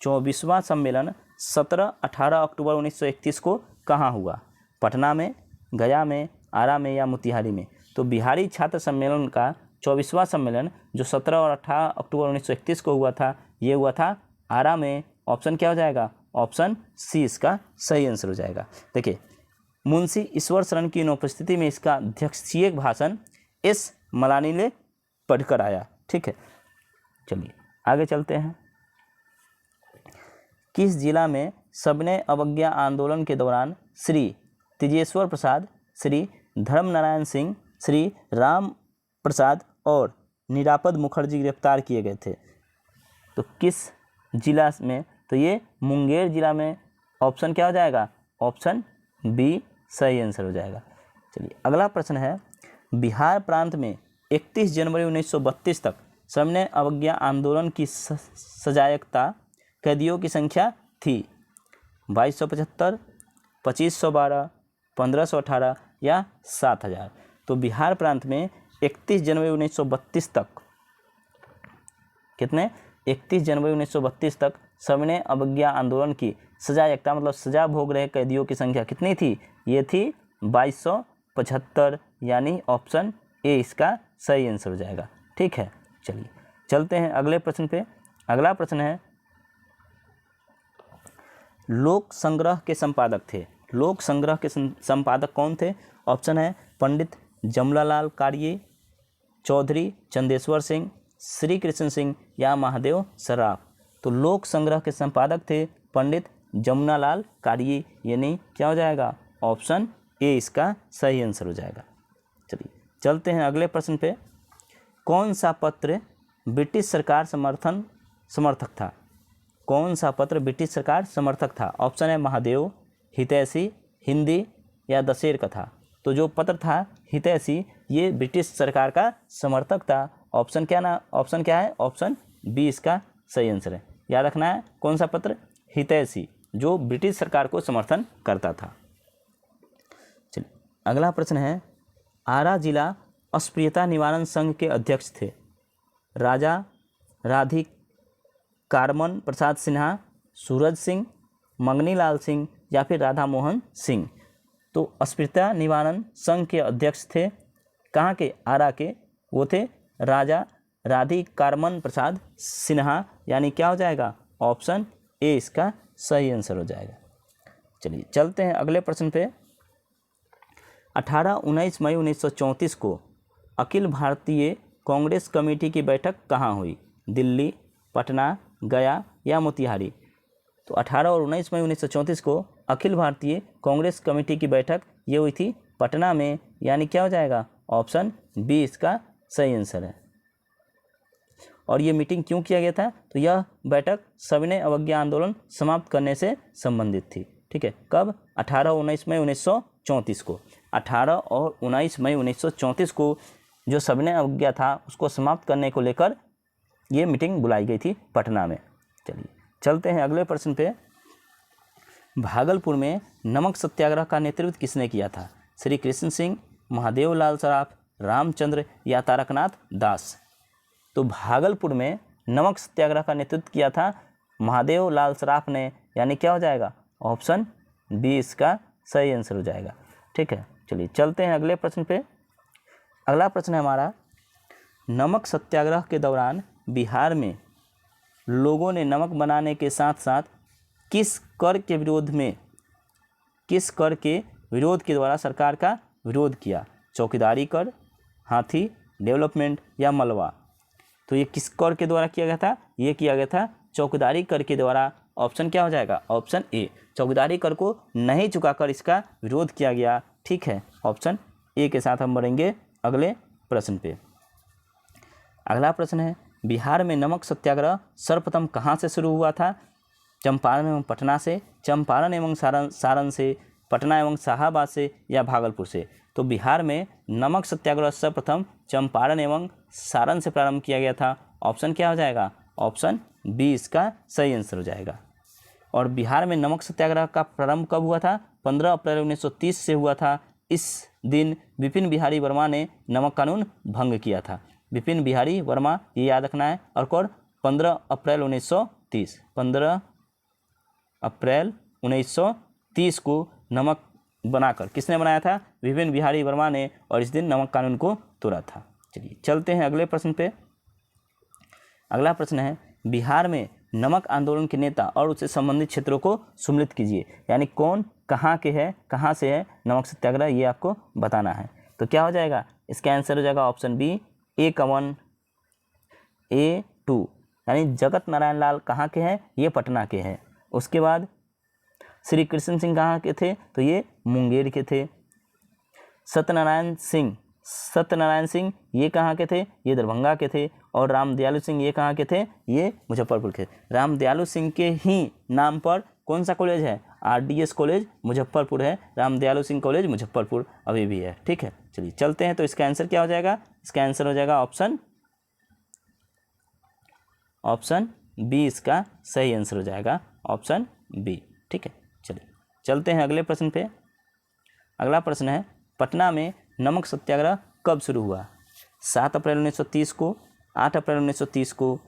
24वां सम्मेलन 17-18 अक्टूबर 1931 को कहाँ हुआ? पटना में, गया में, आरा में या मोतिहारी में? तो बिहारी छात्र सम्मेलन का 24वां सम्मेलन जो 17 और 18 अक्टूबर 1931 को हुआ था, ये हुआ था आरा में। ऑप्शन क्या हो जाएगा, ऑप्शन सी इसका सही आंसर हो जाएगा। देखिए मुंशी ईश्वर शरण की अनुपस्थिति में इसका अध्यक्षीय भाषण एस मलानी ने पढ़कर आया। ठीक है, चलिए आगे चलते हैं। किस जिला में सविनय अवज्ञा आंदोलन के दौरान श्री तेजेश्वर प्रसाद, श्री धर्म नारायण सिंह, श्री राम प्रसाद और निरापद मुखर्जी गिरफ्तार किए गए थे? तो किस जिला में? तो ये मुंगेर जिला में। ऑप्शन क्या हो जाएगा, ऑप्शन बी सही आंसर हो जाएगा। चलिए अगला प्रश्न है, बिहार प्रांत में 31 जनवरी 1932 तक सविनय अवज्ञा आंदोलन की सजायकता कैदियों की संख्या थी? 2275, 2512, 1518 या 7000? तो बिहार प्रांत में 31 जनवरी 1932 तक कितने, 31 जनवरी 1932 तक सविनय अवज्ञा आंदोलन की सजायकता मतलब सजा भोग रहे कैदियों की संख्या कितनी थी? ये थी 2275, यानी ऑप्शन ए इसका सही आंसर हो जाएगा। ठीक है, चलिए चलते हैं अगले प्रश्न पे। अगला प्रश्न है, लोक संग्रह के संपादक थे। लोक संग्रह के संपादक कौन थे? ऑप्शन है पंडित जमनालाल कार्ये, चौधरी चंदेश्वर सिंह, श्री कृष्ण सिंह या महादेव सराफ? तो लोक संग्रह के संपादक थे पंडित जमनालाल कार्ये, यानी क्या हो जाएगा, ऑप्शन ए इसका सही आंसर हो जाएगा। चलिए चलते हैं अगले प्रश्न पे। कौन सा पत्र ब्रिटिश सरकार समर्थक था? कौन सा पत्र ब्रिटिश सरकार समर्थक था? ऑप्शन है महादेव, हितैषी, हिंदी या दशेर कथा? तो जो पत्र था हितैषी, ये ब्रिटिश सरकार का समर्थक था। ऑप्शन क्या है, ऑप्शन बी इसका सही आंसर है। याद रखना है कौन सा पत्र, हितैषी, जो ब्रिटिश सरकार को समर्थन करता था। चलिए अगला प्रश्न है, आरा जिला अस्पृश्यता निवारण संघ के अध्यक्ष थे? राजा राधिकारमन प्रसाद सिन्हा, सूरज सिंह, मंगनीलाल सिंह या फिर राधा मोहन सिंह? तो अस्पृश्यता निवारण संघ के अध्यक्ष थे कहाँ के, आरा के, वो थे राजा राधिकारमन प्रसाद सिन्हा, यानी क्या हो जाएगा, ऑप्शन ए इसका सही आंसर हो जाएगा। चलिए चलते हैं अगले प्रश्न पे। 18-19 मई 1934 को अखिल भारतीय कांग्रेस कमेटी की बैठक कहाँ हुई? दिल्ली, पटना, गया या मोतिहारी? तो 18 और 19 मई 1934 को अखिल भारतीय कांग्रेस कमेटी की बैठक ये हुई थी पटना में, यानी क्या हो जाएगा? ऑप्शन बी इसका सही आंसर है। और ये मीटिंग क्यों किया गया था? तो यह बैठक सविनय अवज्ञा आंदोलन समाप्त करने से संबंधित थी। ठीक है, कब? 18 और 19 मई 1934 को। 18 और 19 मई 1934 को जो सविनय अवज्ञा था उसको समाप्त करने को लेकर ये मीटिंग बुलाई गई थी पटना में। चलिए चलते हैं अगले प्रश्न पे। भागलपुर में नमक सत्याग्रह का नेतृत्व किसने किया था? श्री कृष्ण सिंह, महादेव लाल सराफ, रामचंद्र या तारकनाथ दास? तो भागलपुर में नमक सत्याग्रह का नेतृत्व किया था महादेव लाल सराफ ने, यानी क्या हो जाएगा? ऑप्शन बी इसका सही आंसर हो जाएगा। ठीक है, चलिए चलते हैं अगले प्रश्न पे। अगला प्रश्न है हमारा, नमक सत्याग्रह के दौरान बिहार में लोगों ने नमक बनाने के साथ साथ किस कर के विरोध के द्वारा सरकार का विरोध किया? चौकीदारी कर, हाथी, डेवलपमेंट या मलबा? तो ये किस कर के द्वारा किया गया था? ये किया गया था चौकीदारी कर के द्वारा। ऑप्शन क्या हो जाएगा? ऑप्शन ए, चौकीदारी कर को नहीं चुकाकर इसका विरोध किया गया। ठीक है, ऑप्शन ए के साथ हम बढ़ेंगे अगले प्रश्न पे। अगला प्रश्न है, बिहार में नमक सत्याग्रह सर्वप्रथम कहाँ से शुरू हुआ था? चंपारण एवं पटना से, चंपारण एवं सारण से, पटना एवं शाहाबाद से या भागलपुर से? तो बिहार में नमक सत्याग्रह सर्वप्रथम चंपारण एवं सारण से प्रारंभ किया गया था। ऑप्शन क्या हो जाएगा? ऑप्शन बी इसका सही आंसर हो जाएगा। और बिहार में नमक सत्याग्रह का प्रारंभ कब हुआ था? 15 अप्रैल 1930 से हुआ था। इस दिन विपिन बिहारी वर्मा ने नमक कानून भंग किया था। विपिन बिहारी वर्मा, ये याद रखना है। और कौन? 15 अप्रैल 1930। 15 अप्रैल 1930 को नमक बनाकर किसने बनाया था? विपिन बिहारी वर्मा ने, और इस दिन नमक कानून को तोड़ा था। चलिए चलते हैं अगले प्रश्न पे। अगला प्रश्न है, बिहार में नमक आंदोलन के नेता और उससे संबंधित क्षेत्रों को सम्मिलित कीजिए, यानी कौन कहाँ के है, कहाँ से है नमक सत्याग्रह, ये आपको बताना है। तो क्या हो जाएगा? इसका आंसर हो जाएगा ऑप्शन बी, A1, A2, यानी जगत नारायण लाल कहाँ के हैं? ये पटना के हैं। उसके बाद श्री कृष्ण सिंह कहाँ के थे? तो ये मुंगेर के थे। सत्यनारायण सिंह ये कहाँ के थे? ये दरभंगा के थे। और रामदयालु सिंह ये कहाँ के थे? ये मुजफ्फरपुर के। रामदयालु सिंह के ही नाम पर कौन सा कॉलेज है? RDS कॉलेज मुजफ्फरपुर है। रामदयालु सिंह कॉलेज मुजफ्फरपुर अभी भी है। ठीक है, चलिए चलते हैं। तो इसका आंसर क्या हो जाएगा? इसका आंसर हो जाएगा ऑप्शन बी इसका सही आंसर हो जाएगा, ऑप्शन बी। ठीक है, चलिए चलते हैं अगले प्रश्न पे। अगला प्रश्न है, पटना में नमक सत्याग्रह कब शुरू हुआ? 7 अप्रैल 1930 को, 8 अप्रैल 1930 को,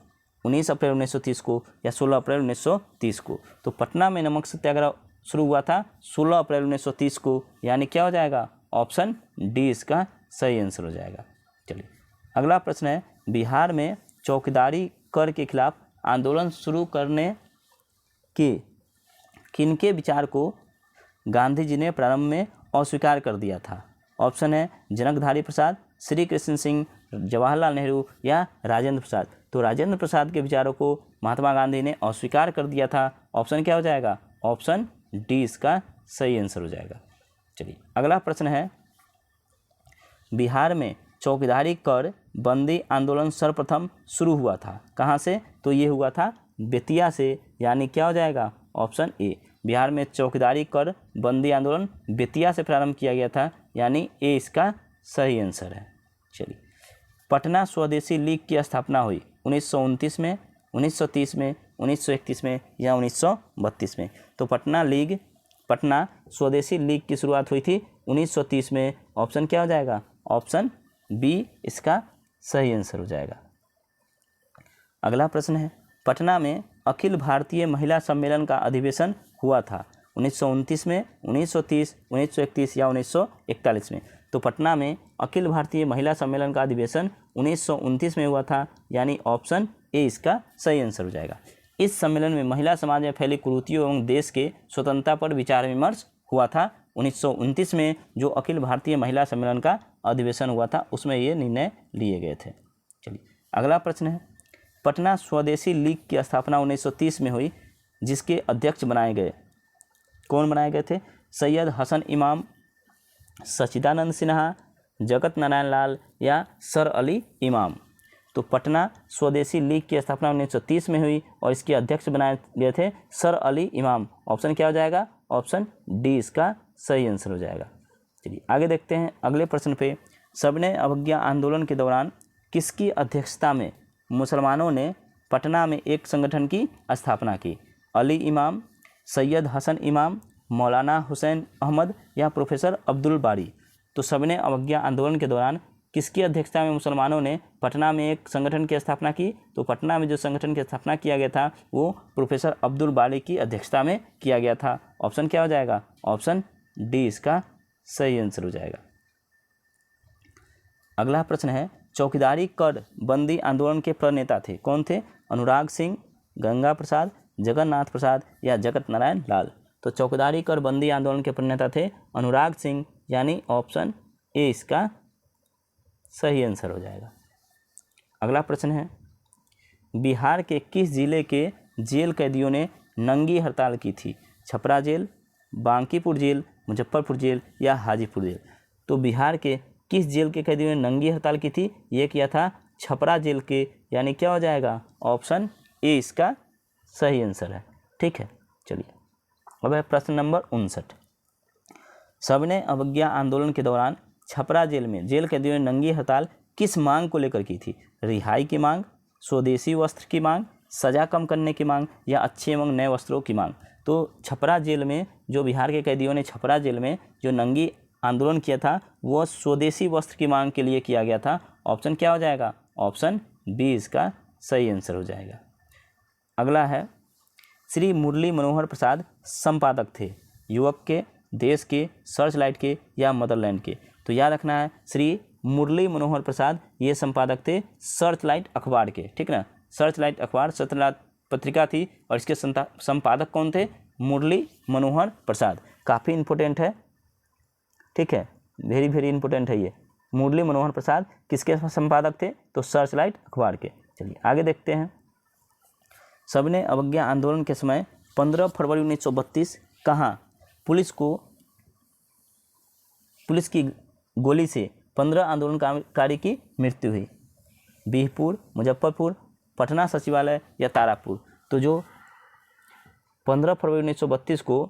19 अप्रैल 1930 को या 16 अप्रैल 1930 को? तो पटना में नमक सत्याग्रह शुरू हुआ था 16 अप्रैल 1930 को, यानी क्या हो जाएगा? ऑप्शन डी इसका सही आंसर हो जाएगा। चलिए अगला प्रश्न है, बिहार में चौकीदारी कर के खिलाफ आंदोलन शुरू करने के किनके विचार को गांधी जी ने प्रारंभ में अस्वीकार कर दिया था? ऑप्शन है जनकधारी प्रसाद, श्री कृष्ण सिंह, जवाहरलाल नेहरू या राजेंद्र प्रसाद? तो राजेंद्र प्रसाद के विचारों को महात्मा गांधी ने अस्वीकार कर दिया था। ऑप्शन क्या हो जाएगा? ऑप्शन डी इसका सही आंसर हो जाएगा। चलिए अगला प्रश्न है, बिहार में चौकीदारी कर बंदी आंदोलन सर्वप्रथम शुरू हुआ था कहाँ से? तो ये हुआ था बेतिया से, यानी क्या हो जाएगा? Option A. बिहार में चौकीदारी कर बंदी आंदोलन बेतिया से प्रारंभ किया गया था, यानी ए इसका सही आंसर है। चलिए, पटना स्वदेशी लीग की स्थापना हुई 1929 में, 1930 में, 1931 में या 1932 में? तो पटना स्वदेशी लीग की शुरुआत हुई थी 1930 में। ऑप्शन क्या हो जाएगा? ऑप्शन बी इसका सही आंसर हो जाएगा। अगला प्रश्न है, पटना में अखिल भारतीय महिला सम्मेलन का अधिवेशन हुआ था 1929 में, 1930, 1931 या 1941 में? तो पटना में अखिल भारतीय महिला सम्मेलन का अधिवेशन 1929 में हुआ था, यानी ऑप्शन ए इसका सही आंसर हो जाएगा। इस सम्मेलन में महिला समाज में फैली कुरीतियों एवं देश के स्वतंत्रता पर विचार विमर्श हुआ था। 1929 में जो अखिल भारतीय महिला सम्मेलन का अधिवेशन हुआ था उसमें ये निर्णय लिए गए थे। चलिए अगला प्रश्न है, पटना स्वदेशी लीग की स्थापना 1930 में हुई, जिसके अध्यक्ष बनाए गए, कौन बनाए गए थे? सैयद हसन इमाम, सच्चिदानंद सिन्हा, जगत नारायण लाल या सर अली इमाम। तो पटना स्वदेशी लीग की स्थापना 1930 में हुई और इसके अध्यक्ष बनाए गए थे सर अली इमाम। ऑप्शन क्या हो जाएगा? ऑप्शन डी इसका सही आंसर हो जाएगा। चलिए आगे देखते हैं अगले प्रश्न पे। सबने अवज्ञा आंदोलन के दौरान किसकी अध्यक्षता में मुसलमानों ने पटना में एक संगठन की स्थापना की? अली इमाम, सैयद हसन इमाम, मौलाना हुसैन अहमद या प्रोफेसर अब्दुल बारी। तो सबने अवज्ञा आंदोलन के दौरान किसकी अध्यक्षता में मुसलमानों ने पटना में एक संगठन की स्थापना की? तो पटना में जो संगठन की स्थापना किया गया था वो प्रोफेसर अब्दुल बारी की अध्यक्षता में किया गया था। ऑप्शन क्या हो जाएगा? ऑप्शन डी इसका सही आंसर हो जाएगा। अगला प्रश्न है, चौकीदारी कर बंदी आंदोलन के प्रणेता थे, कौन थे? अनुराग सिंह, गंगा प्रसाद, जगन्नाथ प्रसाद या जगत नारायण लाल। तो चौकीदारी कर बंदी आंदोलन के प्रणेता थे अनुराग सिंह, यानी ऑप्शन ए इसका सही आंसर हो जाएगा। अगला प्रश्न है, बिहार के किस जिले के जेल कैदियों ने नंगी हड़ताल की थी? Chhapra jail, Bankipur jail, Muzaffarpur jail या हाजीपुर जेल। तो बिहार के किस जेल के कैदियों ने नंगी हड़ताल की थी? ये किया था छपरा जेल के, यानी क्या हो जाएगा? ऑप्शन ए इसका सही आंसर है। ठीक है, चलिए अब है प्रश्न नंबर 59। सबने अवज्ञा आंदोलन के दौरान छपरा जेल में जेल कैदियों ने नंगी हड़ताल किस मांग को लेकर की थी? रिहाई की मांग, स्वदेशी वस्त्र की मांग, सजा कम करने की मांग या अच्छे एवं नए वस्त्रों की मांग। तो छपरा जेल में जो बिहार के कैदियों ने छपरा जेल में जो नंगी आंदोलन किया था वो स्वदेशी वस्त्र की मांग के लिए किया गया था। ऑप्शन क्या हो जाएगा? ऑप्शन बी इसका सही आंसर हो जाएगा। अगला है, श्री मुरली मनोहर प्रसाद संपादक थे युवक के, देश के, सर्चलाइट के या मदरलैंड के। तो याद रखना है श्री मुरली मनोहर प्रसाद ये संपादक थे सर्चलाइट अखबार के। ठीक ना, सर्चलाइट अखबार सत्यनारायण पत्रिका थी और इसके संपादक कौन थे? मुरली मनोहर प्रसाद। काफ़ी इम्पोर्टेंट है, ठीक है, वेरी वेरी इंपॉर्टेंट है ये। मुरली मनोहर प्रसाद किसके संपादक थे? तो सर्चलाइट अखबार के। चलिए आगे देखते हैं। सबने अवज्ञा आंदोलन के समय 15 फरवरी 1932 कहाँ पुलिस की गोली से 15 आंदोलनकारी की मृत्यु हुई? बिहपुर, मुजफ्फरपुर, पटना सचिवालय या तारापुर। तो जो 15 फरवरी 1932 को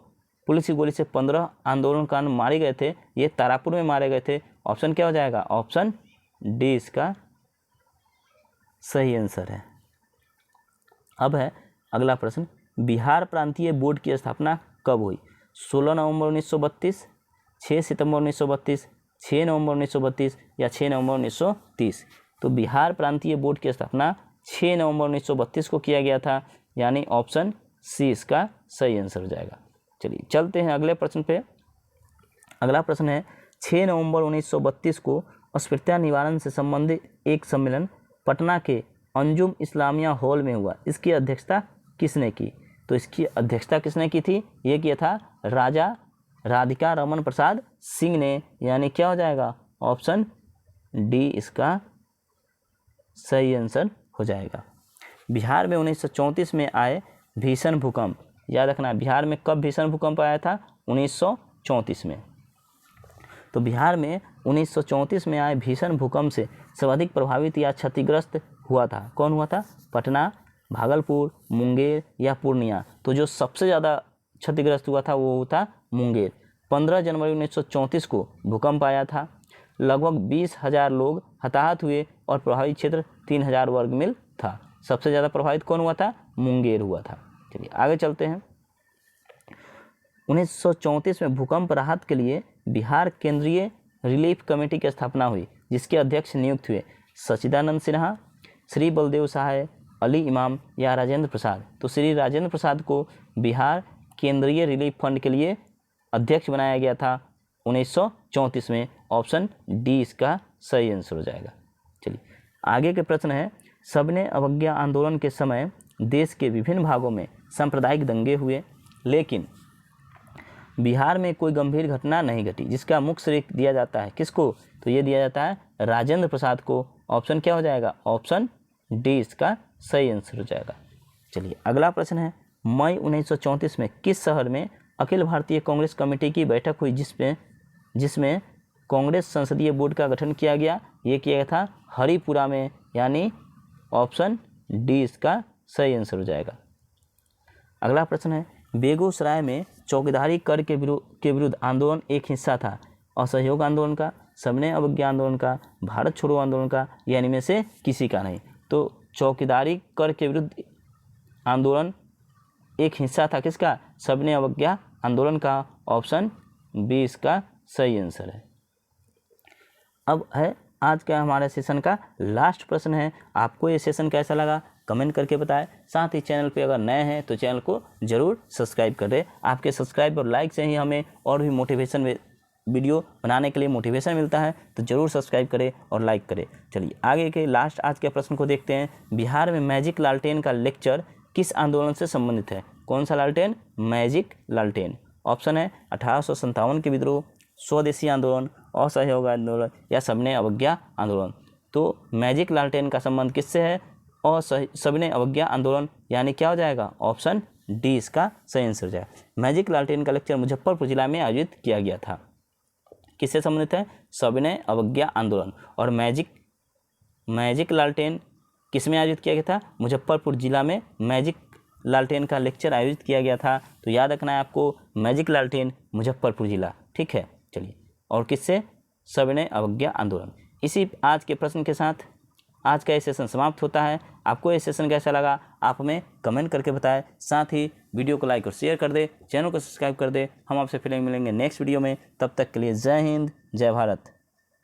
पुलिस की गोली से 15 आंदोलनकारी मारे गए थे ये तारापुर में मारे गए थे। ऑप्शन क्या हो जाएगा? ऑप्शन डी इसका सही आंसर है। अब है अगला प्रश्न, बिहार प्रांतीय बोर्ड की स्थापना कब हुई? 16 नवंबर 1932, 6 सितंबर 1932, 6 नवंबर 1932 या 6 नवंबर 1930। तो बिहार प्रांतीय बोर्ड की स्थापना 6 नवंबर 1932 को किया गया था, यानी ऑप्शन सी इसका सही आंसर हो जाएगा। चलिए चलते हैं अगले प्रश्न पे। अगला प्रश्न है, 6 नवंबर 1932 को अस्पृश्यता निवारण से संबंधित एक सम्मेलन पटना के अंजुम इस्लामिया हॉल में हुआ, इसकी अध्यक्षता किसने की? तो इसकी अध्यक्षता किसने की थी? ये किया था राजा राधिका रमन प्रसाद सिंह ने, यानी क्या हो जाएगा? ऑप्शन डी इसका सही आंसर हो जाएगा। बिहार में 1934 में आए भीषण भूकंप, याद रखना बिहार में कब भीषण भूकंप आया था? 1934 में। तो बिहार में 1934 में आए भीषण भूकंप से सर्वाधिक प्रभावित या क्षतिग्रस्त हुआ था, कौन हुआ था? पटना, भागलपुर, मुंगेर या पूर्णिया। तो जो सबसे ज़्यादा क्षतिग्रस्त हुआ था वो था मुंगेर। 15 जनवरी 1934 को भूकंप आया था। लगभग 20,000 लोग हताहत हुए और प्रभावित क्षेत्र 3,000 वर्ग मील था। सबसे ज़्यादा प्रभावित कौन हुआ था? मुंगेर हुआ था। चलिए आगे चलते हैं। 1934 में भूकंप राहत के लिए बिहार केंद्रीय रिलीफ कमेटी की स्थापना हुई, जिसके अध्यक्ष नियुक्त हुए सच्चिदानंद सिन्हा, श्री बलदेव सहाय, अली इमाम या राजेंद्र प्रसाद। तो श्री राजेंद्र प्रसाद को बिहार केंद्रीय रिलीफ फंड के लिए अध्यक्ष बनाया गया था 1934 में। ऑप्शन डी इसका सही आंसर हो जाएगा। चलिए आगे के प्रश्न है, सबने अवज्ञा आंदोलन के समय देश के विभिन्न भागों में सांप्रदायिक दंगे हुए, लेकिन बिहार में कोई गंभीर घटना नहीं घटी, जिसका मुख्य श्रेय दिया जाता है किसको? तो ये दिया जाता है राजेंद्र प्रसाद को। ऑप्शन क्या हो जाएगा? ऑप्शन डी इसका सही आंसर हो जाएगा। चलिए अगला प्रश्न है, मई 1934 में किस शहर में अखिल भारतीय कांग्रेस कमेटी की बैठक हुई जिसमें कांग्रेस संसदीय बोर्ड का गठन किया गया? ये किया गया था हरिपुरा में, यानी ऑप्शन डी इसका सही आंसर हो जाएगा। अगला प्रश्न है, बेगूसराय में चौकीदारी कर के विरुद्ध आंदोलन एक हिस्सा था असहयोग आंदोलन का, सबने अवज्ञा आंदोलन का, भारत छोड़ो आंदोलन का, या इनमें से किसी का नहीं? तो चौकीदारी कर के विरुद्ध आंदोलन एक हिस्सा था किसका? सबने अवज्ञा आंदोलन का। ऑप्शन बी इसका सही आंसर है। अब है आज का हमारे सेशन का लास्ट प्रश्न है। आपको ये सेशन कैसा लगा कमेंट करके बताएं। साथ ही चैनल पे अगर नए हैं तो चैनल को ज़रूर सब्सक्राइब कर दें। आपके सब्सक्राइब और लाइक से ही हमें और भी मोटिवेशन वीडियो बनाने के लिए मोटिवेशन मिलता है, तो ज़रूर सब्सक्राइब करें और लाइक करें। चलिए आगे के लास्ट आज के प्रश्न को देखते हैं। बिहार में मैजिक लालटेन का लेक्चर किस आंदोलन से संबंधित है? कौन सा लालटेन? मैजिक लालटेन। ऑप्शन है 1857 के विद्रोह, स्वदेशी आंदोलन, असहयोग आंदोलन, या सबने अवज्ञा आंदोलन। तो मैजिक लालटेन का संबंध किससे है? और सबने अवज्ञा आंदोलन, यानी क्या हो जाएगा? ऑप्शन डी इसका सही आंसर हो जाएगा। मैजिक लालटेन का लेक्चर मुजफ्फरपुर जिला में आयोजित किया गया था। किससे संबंधित है? सबने अवज्ञा आंदोलन। और मैजिक लालटेन किस में आयोजित किया गया था? मुजफ्फरपुर जिला में मैजिक लालटेन का लेक्चर आयोजित किया गया था। तो याद रखना है आपको, मैजिक लालटेन मुजफ्फरपुर जिला। ठीक है, चलिए। और किससे? सबने अवज्ञा आंदोलन। इसी आज के प्रश्न के साथ आज का ये सेशन समाप्त होता है। आपको ये सेशन कैसा लगा आप हमें कमेंट करके बताएं। साथ ही वीडियो को लाइक और शेयर कर दे, चैनल को सब्सक्राइब कर दे। हम आपसे फिर मिलेंगे नेक्स्ट वीडियो में। तब तक के लिए जय हिंद, जय भारत।